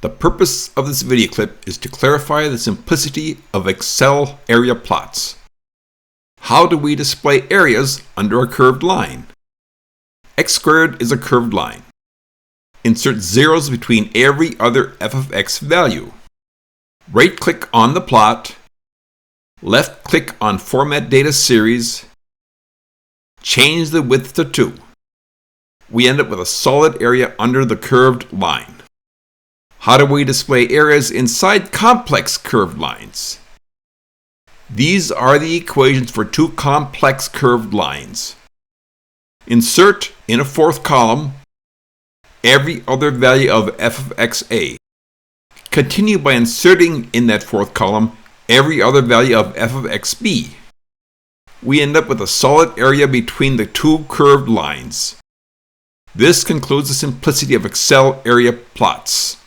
The purpose of this video clip is to clarify the simplicity of Excel area plots. How do we display areas under a curved line? X squared is a curved line. Insert zeros between every other f of x value. Right-click on the plot, left-click on Format Data Series, change the width to 2. We end up with a solid area under the curved line. How do we display areas inside complex curved lines? These are the equations for two complex curved lines. Insert in a fourth column every other value of f of xa. Continue by inserting in that fourth column every other value of f of xb. We end up with a solid area between the two curved lines. This concludes the simplicity of Excel area plots.